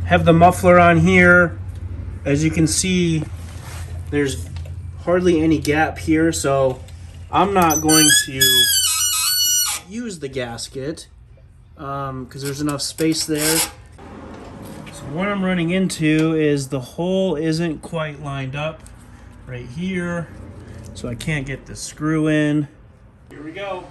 Have the muffler on here. As you can see, there's hardly any gap here, so I'm not going to use the gasket because there's enough space there. So what I'm running into is the hole isn't quite lined up right here, so I can't get the screw in. Here we go.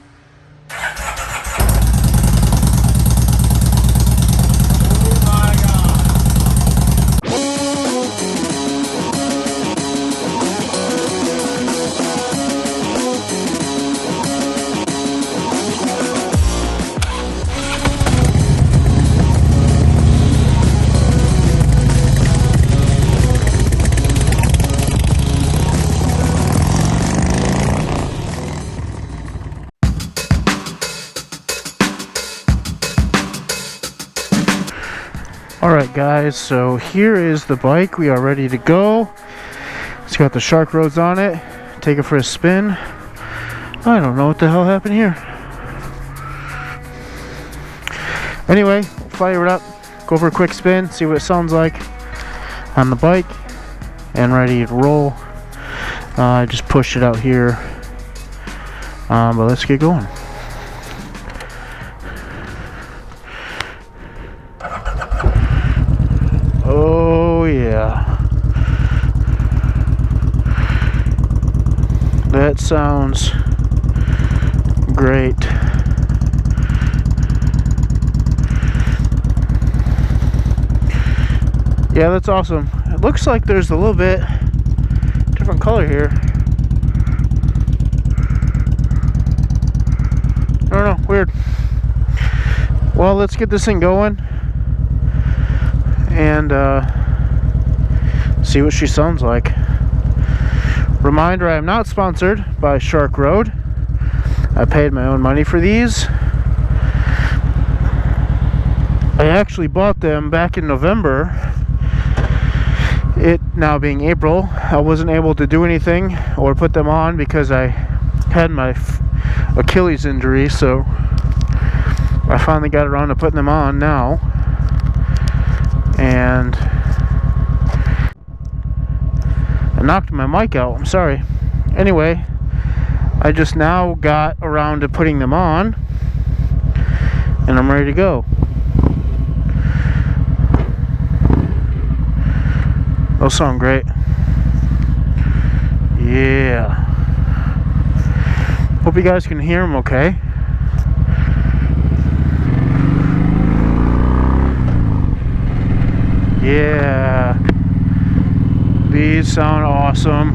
Alright guys, so here is the bike. We are ready to go. It's got the Sharkroads on it. Take it for a spin. I don't know what the hell happened here. Anyway, fire it up, go for a quick spin, see what it sounds like on the bike, and ready to roll. I just pushed it out here, but let's get going. Oh yeah, that sounds great. Yeah, that's awesome. It looks like there's a little bit different color here. I don't know, weird. Well, let's get this thing going and see what she sounds like. Reminder, I am not sponsored by Sharkroad. I paid my own money for these. I actually bought them back in November. It now being April, I wasn't able to do anything or put them on because I had my Achilles injury, so I finally got around to putting them on now. And I knocked my mic out, I'm sorry. Anyway, I just now got around to putting them on and I'm ready to go. Those sound great. Yeah. Hope you guys can hear them okay. Yeah, these sound awesome.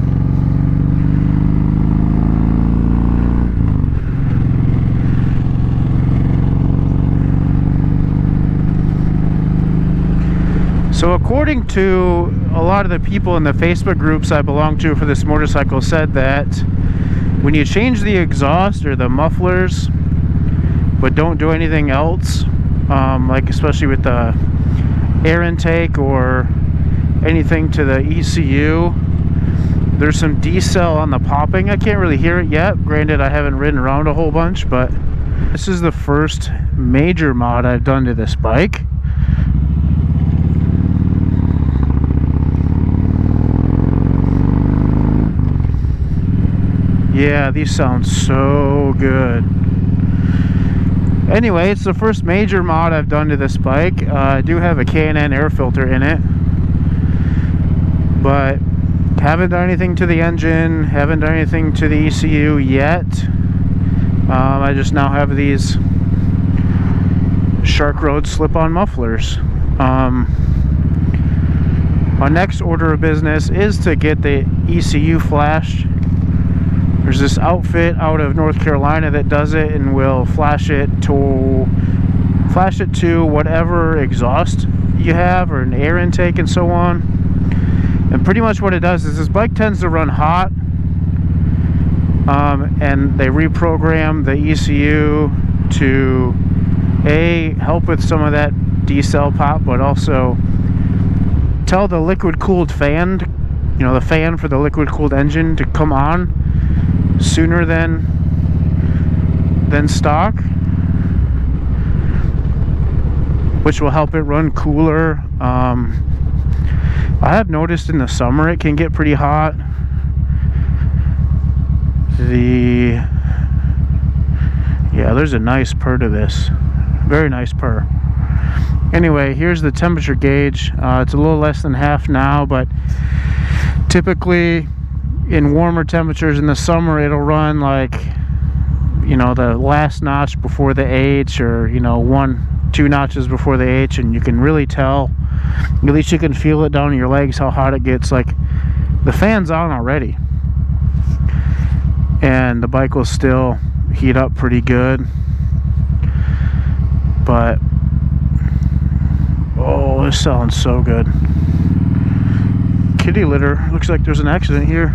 So according to a lot of the people in the Facebook groups I belong to for this motorcycle, said that when you change the exhaust or the mufflers but don't do anything else, like especially with the air intake or anything to the ECU, there's some decel on the popping. I can't really hear it yet. Granted, I haven't ridden around a whole bunch, but this is the first major mod I've done to this bike. Yeah, these sound so good. Anyway, it's the first major mod I've done to this bike. I do have a K&N air filter in it, but haven't done anything to the engine, haven't done anything to the ECU yet. I just now have these Sharkroad slip-on mufflers. My next order of business is to get the ECU flashed. There's this outfit out of North Carolina that does it and will flash it to whatever exhaust you have or an air intake and so on. And pretty much what it does is this bike tends to run hot, and they reprogram the ECU to help with some of that decel pop, but also tell the liquid cooled fan, the fan for the liquid cooled engine, to come on sooner than stock, which will help it run cooler. I have noticed in the summer it can get pretty hot. Yeah, there's a nice purr to this. Very nice purr. Anyway, here's the temperature gauge. It's a little less than half now, but typically in warmer temperatures in the summer it'll run like, you know, the last notch before the H, or, you know, 1-2 notches before the H, and you can really tell, at least you can feel it down in your legs, how hot it gets. Like, the fan's on already and the bike will still heat up pretty good. But oh, this sounds so good. Kitty litter. Looks like there's an accident here.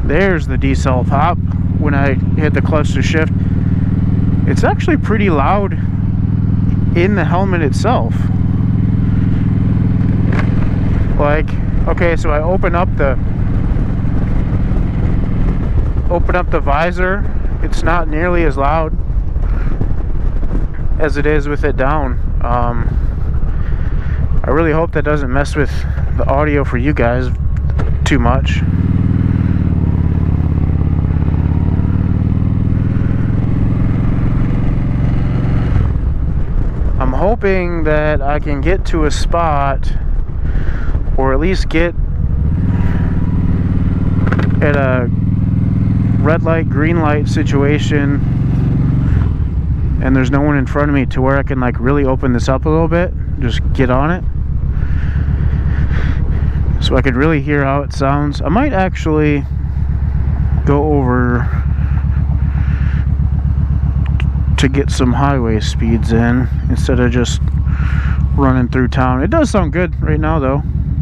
There's the decel pop when I hit the clutch to shift. It's actually pretty loud in the helmet itself. Like, okay, so I open up the visor. It's not nearly as loud as it is with it down. I really hope that doesn't mess with the audio for you guys too much. I'm hoping that I can get to a spot, or at least get at a red light, green light situation, and there's no one in front of me, to where I can like really open this up a little bit, just get on it, so I could really hear how it sounds. I might actually go over to get some highway speeds in instead of just running through town. It does sound good right now though.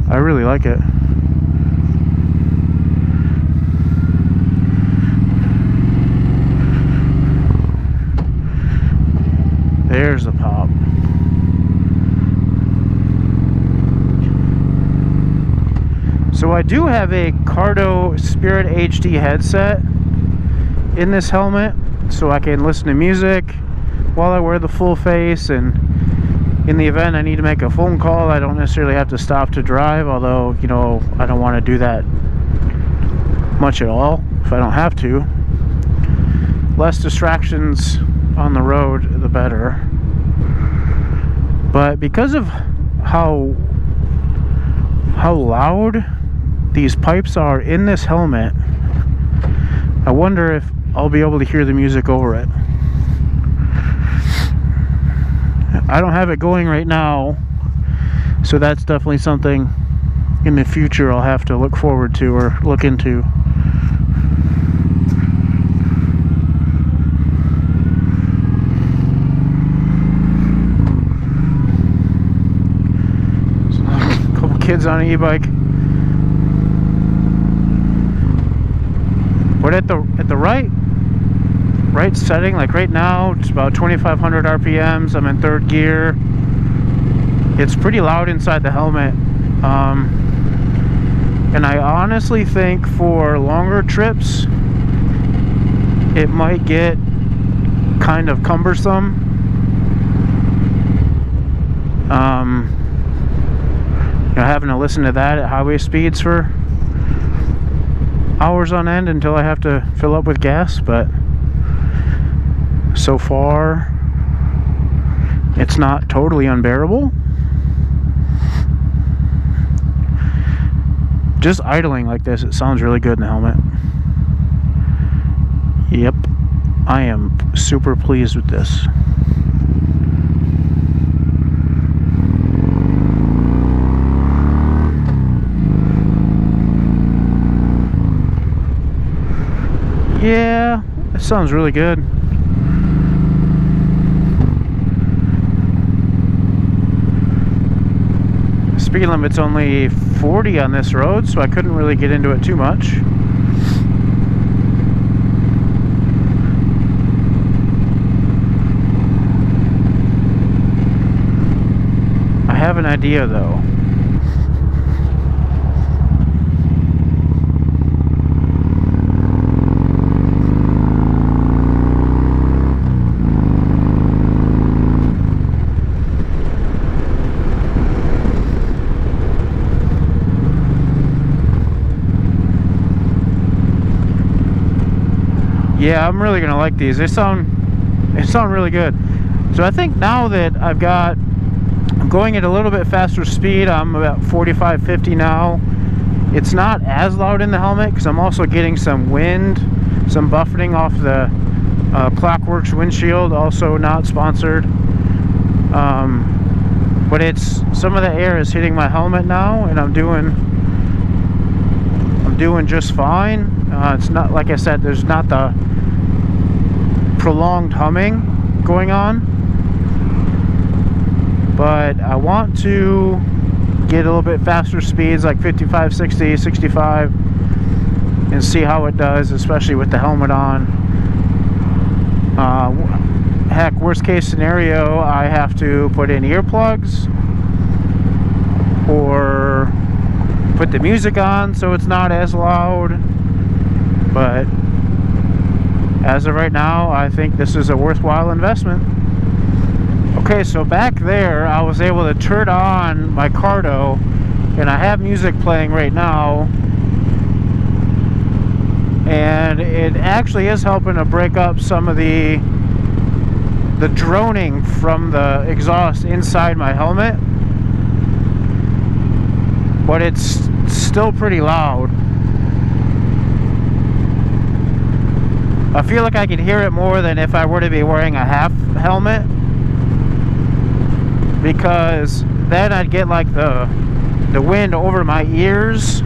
I really like it. There's the pop. So I do have a Cardo Spirit HD headset in this helmet, so I can listen to music while I wear the full face, and in the event I need to make a phone call, I don't necessarily have to stop to drive, although, you know, I don't want to do that much at all if I don't have to. Less distractions on the road, the better. But because of how loud these pipes are in this helmet, I wonder if I'll be able to hear the music over it. I don't have it going right now, so that's definitely something in the future I'll have to look forward to or look into. So, a couple kids on an e-bike. But at the right setting, like right now, it's about 2,500 RPMs. I'm in third gear. It's pretty loud inside the helmet, and I honestly think for longer trips, it might get kind of cumbersome. You know, having to listen to that at highway speeds for hours on end until I have to fill up with gas, but so far it's not totally unbearable. Just idling like this, it sounds really good in the helmet. Yep, I am super pleased with this. Yeah, it sounds really good. Speed limit's only 40 on this road, so I couldn't really get into it too much. I have an idea though. Yeah, I'm really gonna like these. They sound really good. So I think now that I'm going at a little bit faster speed. I'm about 45, 50 now. It's not as loud in the helmet because I'm also getting some wind, some buffeting off the Clockworks windshield, also not sponsored. But it's, some of the air is hitting my helmet now, and I'm doing just fine. It's not, like I said, there's not the prolonged humming going on, but I want to get a little bit faster speeds, like 55, 60, 65, and see how it does, especially with the helmet on. Heck, worst case scenario, I have to put in earplugs or put the music on so it's not as loud. But as of right now, I think this is a worthwhile investment. Okay, so back there, I was able to turn on my Cardo, and I have music playing right now, and it actually is helping to break up some of the droning from the exhaust inside my helmet, but it's still pretty loud. I feel like I can hear it more than if I were to be wearing a half helmet, because then I'd get like the wind over my ears,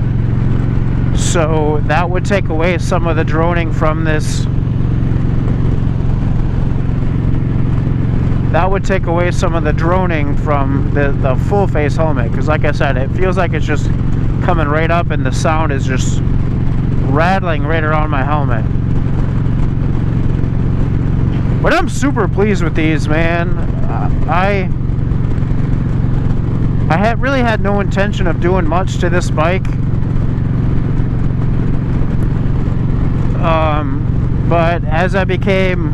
so that would take away some of the droning from this. That would take away some of the droning from the full face helmet, because like I said, it feels like it's just coming right up and the sound is just rattling right around my helmet. But I'm super pleased with these, man. I really had no intention of doing much to this bike, but as I became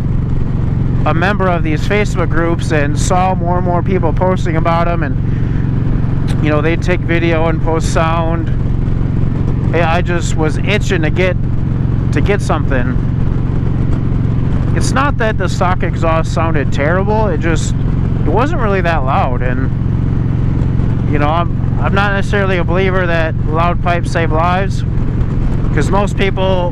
a member of these Facebook groups and saw more and more people posting about them, and you know, they take video and post sound, I just was itching to get something. It's not that the stock exhaust sounded terrible, it wasn't really that loud. And you know, I'm not necessarily a believer that loud pipes save lives, because most people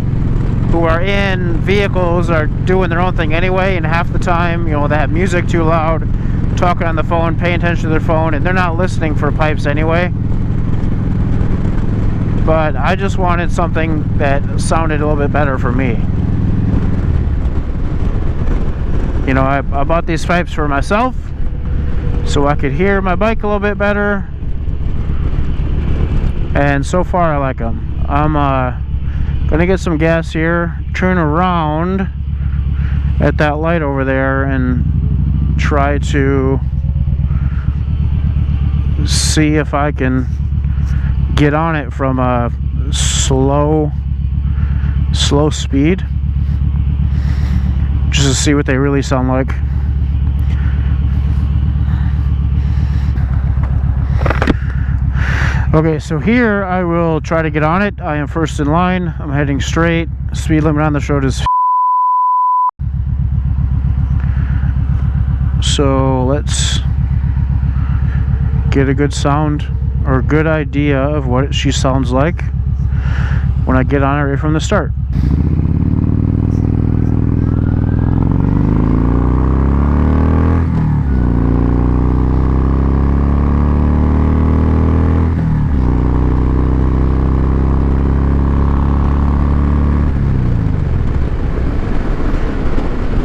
who are in vehicles are doing their own thing anyway, and half the time, you know, they have music too loud, talking on the phone, paying attention to their phone, and they're not listening for pipes anyway. But I just wanted something that sounded a little bit better for me. You know, I bought these pipes for myself so I could hear my bike a little bit better, and so far I like them. I'm gonna get some gas here, turn around at that light over there, and try to see if I can get on it from a slow speed, just to see what they really sound like. Okay, so here I will try to get on it. I am first in line. I'm heading straight. Speed limit on this road is so let's get a good sound or a good idea of what she sounds like when I get on it right from the start.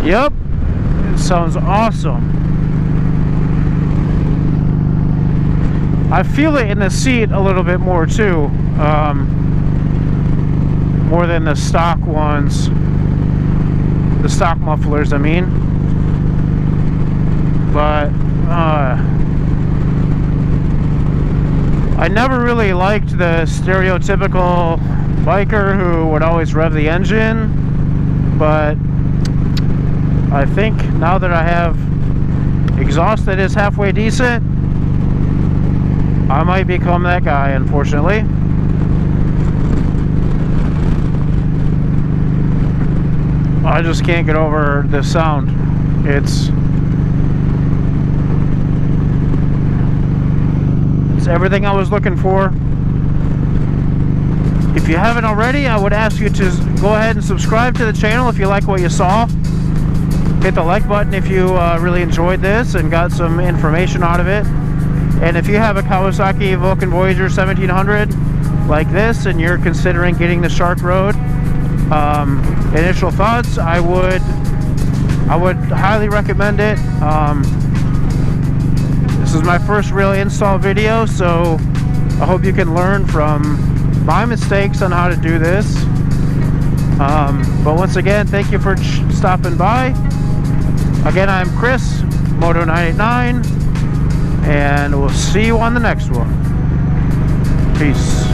Yep, it sounds awesome. I feel it in the seat a little bit more too, more than the stock ones, the stock mufflers I mean. But I never really liked the stereotypical biker who would always rev the engine, but I think now that I have exhaust that is halfway decent, I might become that guy, I just can't get over the sound. It's everything I was looking for. If you haven't already, I would ask you to go ahead and subscribe to the channel if you like what you saw. Hit the like button if you really enjoyed this and got some information out of it. And if you have a Kawasaki Vulcan Voyager 1700 like this and you're considering getting the Sharkroad, initial thoughts, I would highly recommend it. This is my first real install video, so I hope you can learn from my mistakes on how to do this. But once again, thank you for stopping by. Again, I'm Chris, Moto989, and we'll see you on the next one. Peace.